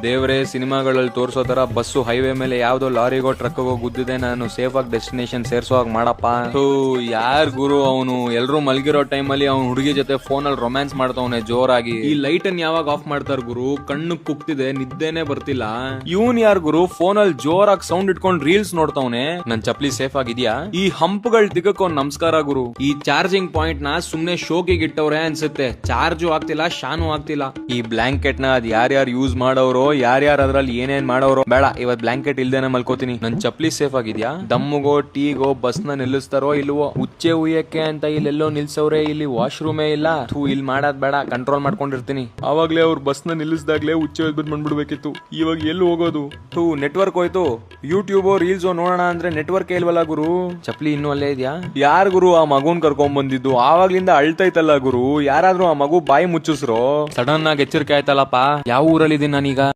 ದೇವ್ರೆ, ಸಿನಿಮಾಗಳಲ್ಲಿ ತೋರ್ಸೋ ತರ ಬಸ್ಸು ಹೈವೇ ಮೇಲೆ ಯಾವ್ದೋ ಲಾರಿಗೋ ಟ್ರಕ್ಗೋ ಗುದ್ದಿದೆ, ನಾನು ಸೇಫ್ ಆಗಿ ಡೆಸ್ಟಿನೇಷನ್ ಸೇರ್ಸೋ ಹಾಗೆ ಮಾಡಪ್ಪ. ಯಾರ್ ಗುರು ಅವನು? ಎಲ್ರು ಮಲ್ಗಿರೋ ಟೈಮಲ್ಲಿ ಅವ್ನು ಹುಡುಗಿ ಜೊತೆ ಫೋನ್ ಅಲ್ಲಿ ರೊಮ್ಯಾನ್ಸ್ ಮಾಡ್ತಾವನೆ ಜೋರಾಗಿ. ಈ ಲೈಟ್ ಅನ್ ಯಾವಾಗ ಆಫ್ ಮಾಡ್ತಾರ ಗುರು? ಕಣ್ಣು ಕುಕ್ತಿದೆ, ನಿದ್ದೆನೆ ಬರ್ತಿಲ್ಲ. ಇವನ್ ಯಾರ್ ಗುರು ಫೋನ್ ಅಲ್ಲಿ ಜೋರಾಗಿ ಸೌಂಡ್ ಇಟ್ಕೊಂಡ್ ರೀಲ್ಸ್ ನೋಡ್ತಾವನೆ? ನನ್ ಚಪ್ಲಿ ಸೇಫ್ ಆಗಿದ್ಯಾ? ಈ ಹಂಪ್ಗಳು ದಿಗಕ್ಕೋ ನಮಸ್ಕಾರ ಗುರು. ಈ ಚಾರ್ಜಿಂಗ್ ಪಾಯಿಂಟ್ ನ ಸುಮ್ನೆ ಶೋಕಿಗೆ ಇಟ್ಟವ್ರೆ ಅನ್ಸುತ್ತೆ. ಚಾರ್ಜು ಆಗ್ತಿಲ್ಲ, ಶಾನು ಆಗ್ತಿಲ್ಲ. ಈ ಬ್ಲಾಂಕೆಟ್ ನ ಅದ್ ಯಾರ್ಯಾರು ಯೂಸ್ ಮಾಡೋರು, ಯಾರ್ಯಾರು ಅದ್ರಲ್ಲಿ ಏನೇನ್ ಮಾಡೋರು, ಬೇಡ ಇವತ್ ಬ್ಲಾಂಕೆಟ್ ಇಲ್ದೇನೆ ಮಲ್ಕೋತೀನಿ. ನನ್ ಚಪ್ಲಿ ಸೇಫ್ ಆಗಿದ್ಯಾ? ದಮ್ಮುಗೋ ಟೀಗೋ ಬಸ್ ನ ನಿಲ್ಲಿಸ್ತಾರೋ ಇಲ್ವೋ? ಉಚ್ಚೆ ಉಯ್ಯಕ್ಕೆ ಅಂತ ಇಲ್ಲೆಲ್ಲೋ ನಿಲ್ಸವ್ರೆ, ಇಲ್ಲಿ ವಾಶ್ರೂಮೇ ಇಲ್ಲ. ಇಲ್ಲಿ ಮಾಡೋದ್ ಬೇಡ, ಕಂಟ್ರೋಲ್ ಮಾಡ್ಕೊಂಡಿರ್ತೀನಿ. ಅವಾಗ್ಲೇ ಅವ್ರು ಬಸ್ ನ ನಿಲ್ಲಿಸ್ದಾಗ್ಲೇ ಉಚ್ಚೆ ಬಂದ್ಬಿಡ್ಬೇಕಿತ್ತು. ಇವಾಗ ಎಲ್ಲಿ ಹೋಗೋದು? ನೆಟ್ವರ್ಕ್ ಹೋಯ್ತು. ಯೂಟ್ಯೂಬ್ ರೀಲ್ಸ್ ನೋಡೋಣ ಅಂದ್ರೆ ನೆಟ್ವರ್ಕ್ ಇಲ್ವಲ್ಲ ಗುರು. ಚಪ್ಲಿ ಇನ್ನೂ ಅಲ್ಲೇ ಇದ್ಯಾ? ಯಾರ್ ಗುರು ಆ ಮಗುನ್ ಕರ್ಕೊಂಡ್ ಬಂದಿದ್ದು? ಆವಾಗ್ಲಿಂದ ಅಳ್ತೈತಲ್ಲ ಗುರು. ಯಾರಾದ್ರೂ ಆ ಮಗು ಬಾಯಿ ಮುಚ್ಚಿಸ್ರೋ? ಸಡನ್ ಆಗಿ ಎಚ್ಚರಿಕೆ ಆಯ್ತಲ್ಲಪ್ಪ. ಯಾವ ಊರಲ್ಲಿ ಇದೀನಿ ನಾನೀಗ?